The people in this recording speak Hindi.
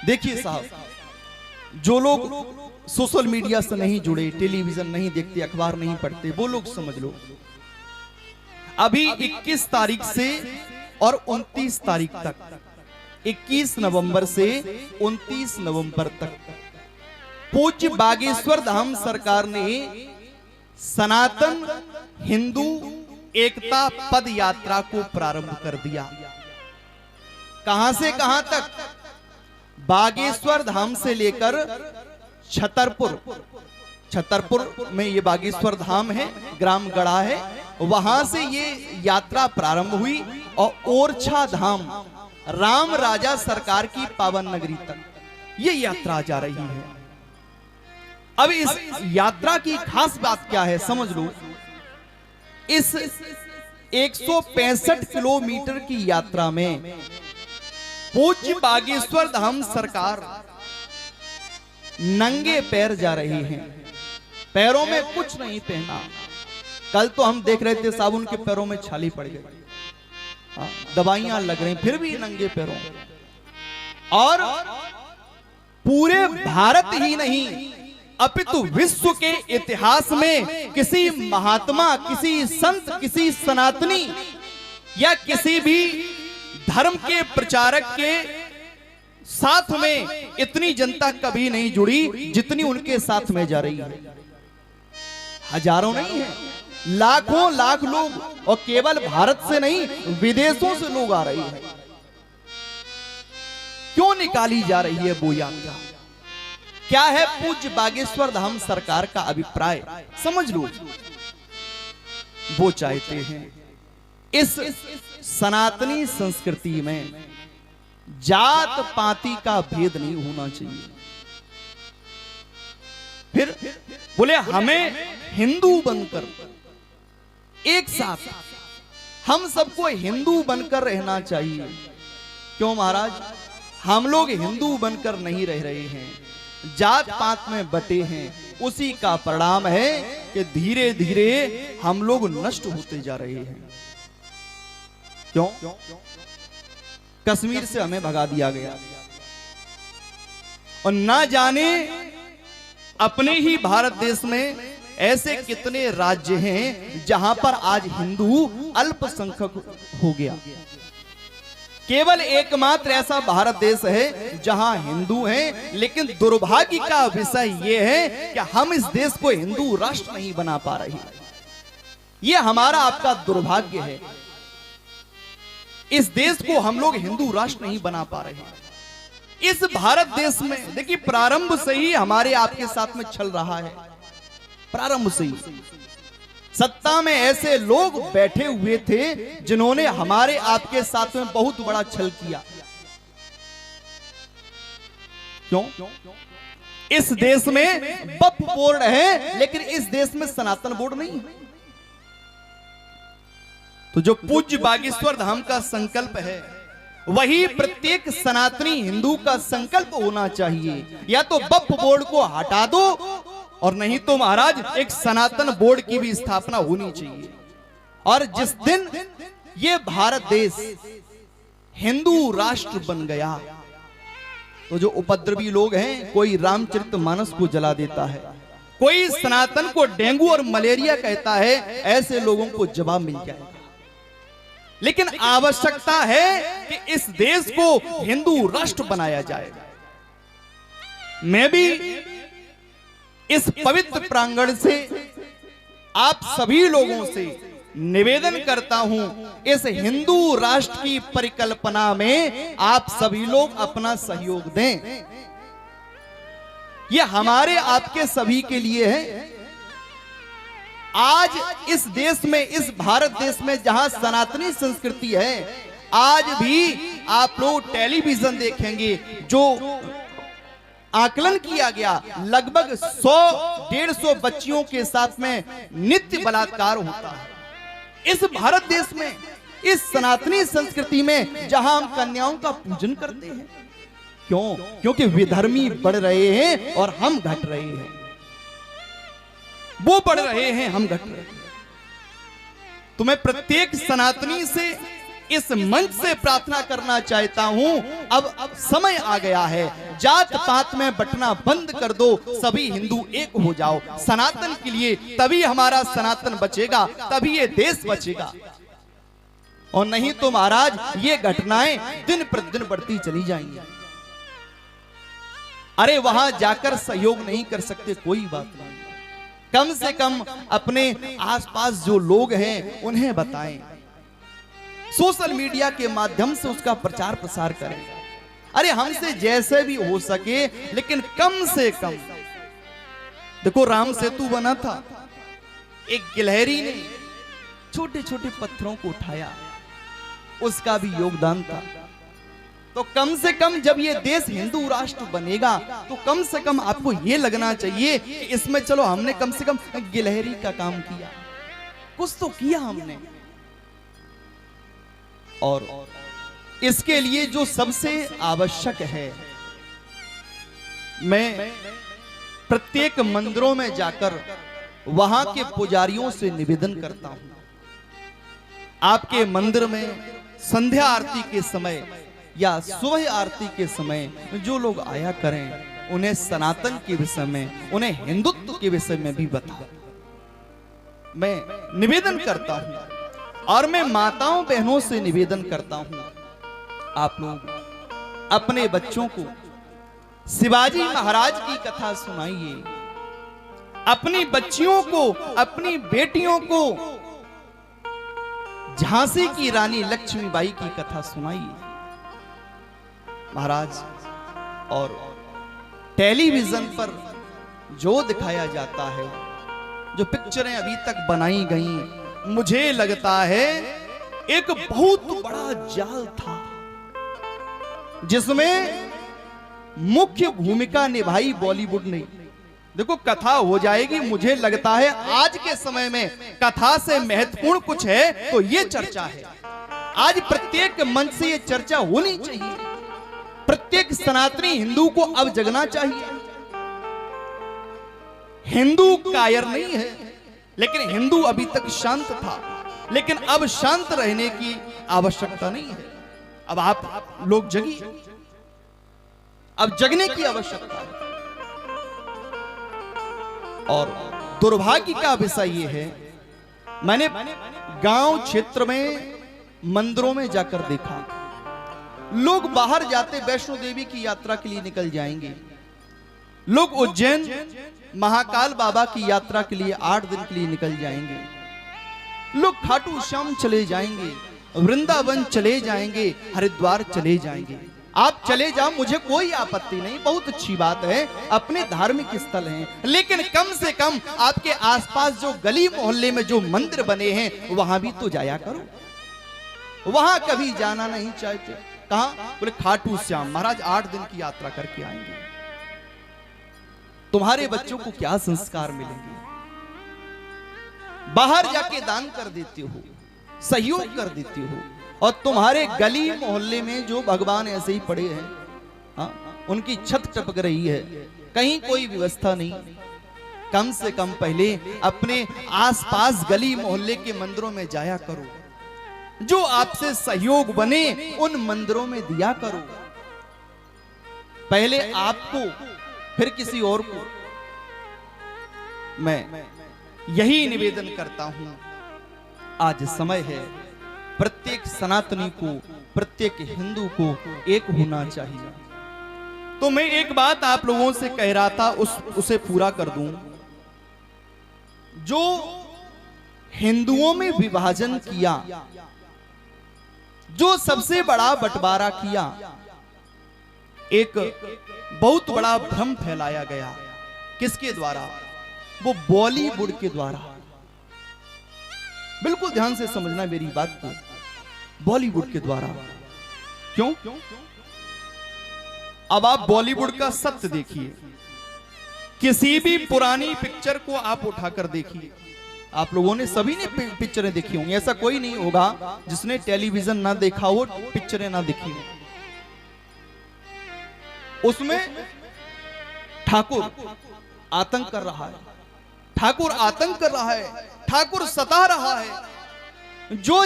देखिए साहब, जो लोग सोशल मीडिया से नहीं जुड़े, टेलीविजन नहीं देखते, अखबार नहीं पढ़ते, वो लोग समझ लो, अभी 21 तारीख से और 29 तारीख तक, 21 नवंबर से 29 नवंबर तक पूज्य बागेश्वर धाम सरकार ने सनातन हिंदू एकता पद यात्रा को प्रारंभ कर दिया। कहां से कहां तक? बागेश्वर धाम से लेकर छतरपुर में ये बागेश्वर धाम है, ग्राम गढ़ा है, वहां से ये यात्रा प्रारंभ हुई और ओरछा धाम राम राजा सरकार की पावन नगरी तक ये यात्रा जा रही है। अब इस यात्रा की खास बात क्या है समझ लो। इस 165 किलोमीटर की यात्रा में पूज्य बागेश्वर धाम सरकार नंगे पैर जा रही हैं, पैरों में कुछ नहीं पहना। कल तो हम देख रहे थे साबुन के पैरों में छाली पड़ गई, दवाइयां लग रही, फिर भी नंगे पैरों। और पूरे भारत ही नहीं अपितु विश्व के इतिहास में किसी महात्मा, किसी संत, किसी सनातनी या किसी भी धर्म के प्रचारक के साथ में इतनी जनता कभी नहीं जुड़ी जितनी उनके साथ में जा रही है। हजारों नहीं है, लाखों लाख लोग, और केवल भारत से नहीं विदेशों से लोग आ रहे हैं। क्यों निकाली जा रही है वो यात्रा? क्या है पूज्य बागेश्वर धाम सरकार का अभिप्राय? समझ लो। वो चाहते हैं इस सनातनी संस्कृति में जात पाति का भेद नहीं होना चाहिए। फिर बोले हमें हिंदू बनकर एक साथ हम सबको हिंदू बनकर रहना चाहिए। क्यों महाराज? हम लोग हिंदू बनकर नहीं रह रहे हैं, जात पात में बटे हैं। उसी का परिणाम है कि धीरे धीरे हम लोग नष्ट होते जा रहे हैं। क्यों? कश्मीर से हमें भगा दिया गया, और ना जाने अपने ही भारत देश में ऐसे कितने राज्य हैं जहां पर आज हिंदू अल्पसंख्यक हो गया। केवल एकमात्र ऐसा भारत देश है जहां हिंदू हैं, लेकिन दुर्भाग्य का विषय यह है कि हम इस देश को हिंदू राष्ट्र नहीं बना पा रहे। यह हमारा आपका दुर्भाग्य है। इस देश को हम लोग हिंदू राष्ट्र नहीं बना पा रहे। इस भारत देश में देखिए, प्रारंभ से ही हमारे आपके साथ में चल रहा है। प्रारंभ से ही सत्ता में ऐसे लोग बैठे हुए थे जिन्होंने हमारे आपके साथ में बहुत बड़ा छल किया। क्यों? इस देश में वक्फ बोर्ड है, लेकिन इस देश में सनातन बोर्ड नहीं है। तो जो पूज्य बागेश्वर धाम का संकल्प है वही प्रत्येक सनातनी हिंदू का संकल्प होना चाहिए। या तो वक्फ बोर्ड को हटा दो, और नहीं तो महाराज एक सनातन बोर्ड की भी स्थापना होनी चाहिए। और जिस दिन ये भारत देश हिंदू राष्ट्र बन गया, तो जो उपद्रवी लोग हैं, कोई रामचरितमानस को जला देता है, कोई सनातन को डेंगू और मलेरिया कहता है, ऐसे लोगों को जवाब मिल जाएगा। लेकिन आवश्यकता है कि इस देश को हिंदू राष्ट्र बनाया जाए। मैं भी इस पवित्र प्रांगण से आप सभी लोगों से निवेदन करता हूं, इस हिंदू राष्ट्र की परिकल्पना में आप सभी लोग अपना सहयोग दें। यह हमारे आपके सभी के लिए है। आज इस देश में, इस भारत देश में जहां सनातनी संस्कृति है, आज भी आप लोग टेलीविजन देखेंगे, जो आकलन किया गया लगभग 100-150 बच्चियों के साथ में नित्य बलात्कार होता है। इस भारत देश में, इस सनातनी संस्कृति में जहां हम कन्याओं का पूजन करते हैं। क्यों? क्योंकि विधर्मी बढ़ रहे हैं और हम घट रहे हैं। वो बढ़ रहे हैं, हम घट रहे हैं। तो मैं प्रत्येक सनातनी से इस मंच से प्रार्थना करना चाहता हूं, अब समय आ गया है, जात पात में बंटना बंद कर दो, सभी हिंदू एक हो जाओ सनातन के लिए, तभी हमारा सनातन बचेगा, तभी ये देश बचेगा। और नहीं तो महाराज ये घटनाएं दिन प्रतिदिन बढ़ती चली जाएंगी। अरे वहां जाकर सहयोग नहीं कर सकते, कोई बात नहीं, कम से कम अपने आसपास जो लोग हैं उन्हें बताएं, सोशल मीडिया के माध्यम से उसका प्रचार प्रसार करें। अरे हमसे जैसे भी हो सके, लेकिन कम से कम देखो राम सेतु बना था, एक गिलहरी ने छोटे छोटे पत्थरों को उठाया, उसका भी योगदान था। तो कम से कम जब ये देश हिंदू राष्ट्र बनेगा तो कम से कम आपको ये लगना चाहिए कि इसमें चलो हमने कम से कम गिलहरी का काम किया, कुछ तो किया हमने। और इसके लिए जो सबसे आवश्यक है, मैं प्रत्येक मंदिरों में जाकर वहां के पुजारियों से निवेदन करता हूं, आपके मंदिर में संध्या आरती के समय या सुबह आरती के समय जो लोग आया करें, उन्हें सनातन के विषय में, उन्हें हिंदुत्व के विषय में भी बताओ। मैं निवेदन करता हूं और मैं माताओं बहनों से निवेदन करता हूं, आप लोग अपने बच्चों को शिवाजी महाराज की कथा सुनाइए, अपनी बच्चियों को, अपनी बेटियों को झांसी की रानी लक्ष्मीबाई की कथा सुनाइए महाराज। और टेलीविजन पर जो दिखाया जाता है, जो पिक्चरें अभी तक बनाई गई, मुझे लगता है एक बहुत बड़ा जाल था, जिसमें मुख्य भूमिका निभाई बॉलीवुड ने। देखो कथा हो जाएगी, मुझे लगता है आज के समय में कथा से महत्वपूर्ण कुछ है तो ये चर्चा है। आज प्रत्येक मंच से ये चर्चा होनी चाहिए, प्रत्येक सनातनी हिंदू को अब जगना चाहिए। हिंदू कायर नहीं है, लेकिन हिंदू अभी तक शांत था, लेकिन अब शांत रहने की आवश्यकता नहीं है। अब आप लोग जगिए, अब जगने की आवश्यकता है। और दुर्भाग्य का विषय यह है, मैंने गांव क्षेत्र में मंदिरों में जाकर देखा, लोग बाहर जाते वैष्णो देवी की यात्रा के लिए निकल जाएंगे, लोग उज्जैन महाकाल बाबा की यात्रा के लिए 8 दिन के लिए निकल जाएंगे, लोग खाटू श्याम चले जाएंगे, वृंदावन चले जाएंगे, हरिद्वार चले जाएंगे। आप चले जाओ, मुझे कोई आपत्ति नहीं, बहुत अच्छी बात है, अपने धार्मिक स्थल हैं, लेकिन कम से कम आपके आसपास जो गली मोहल्ले में जो मंदिर बने हैं वहां भी तो जाया करो। वहां कभी जाना नहीं चाहते, कहा बोले खाटू श्याम महाराज 8 दिन की यात्रा करके आएंगे। तुम्हारे बच्चों को क्या संस्कार मिलेंगे? बाहर जाके दान कर देते हो, सहयोग कर देते हो, और तुम्हारे गली मोहल्ले में जो भगवान ऐसे ही पड़े हैं, हाँ, उनकी छत टपक रही है, कहीं कोई व्यवस्था नहीं। कम से कम पहले अपने आसपास गली मोहल्ले के मंदिरों में जाया करो, जो आपसे सहयोग बने उन मंदिरों में दिया करो, पहले आपको फिर किसी और को। मैं यही निवेदन करता हूं, आज समय है, प्रत्येक सनातनी को, प्रत्येक हिंदू को एक होना चाहिए। तो मैं एक बात आप लोगों से कह रहा था, उसे पूरा कर दूं। जो हिंदुओं में विभाजन किया, जो सबसे बड़ा बंटवारा किया, एक बहुत बड़ा भ्रम फैलाया गया, किसके द्वारा? वो बॉलीवुड के द्वारा। बिल्कुल ध्यान से समझना मेरी बात को, बॉलीवुड के द्वारा। क्यों? अब आप बॉलीवुड का सत्य देखिए, किसी भी पुरानी पिक्चर को आप उठाकर देखिए, आप लोगों ने सभी ने पिक्चरें देखी होंगी, ऐसा कोई नहीं होगा जिसने टेलीविजन ना देखा हो, पिक्चरें ना देखी हो। उसमें ठाकुर आतंक कर रहा है, ठाकुर आतंक कर रहा है, ठाकुर सता रहा है, जो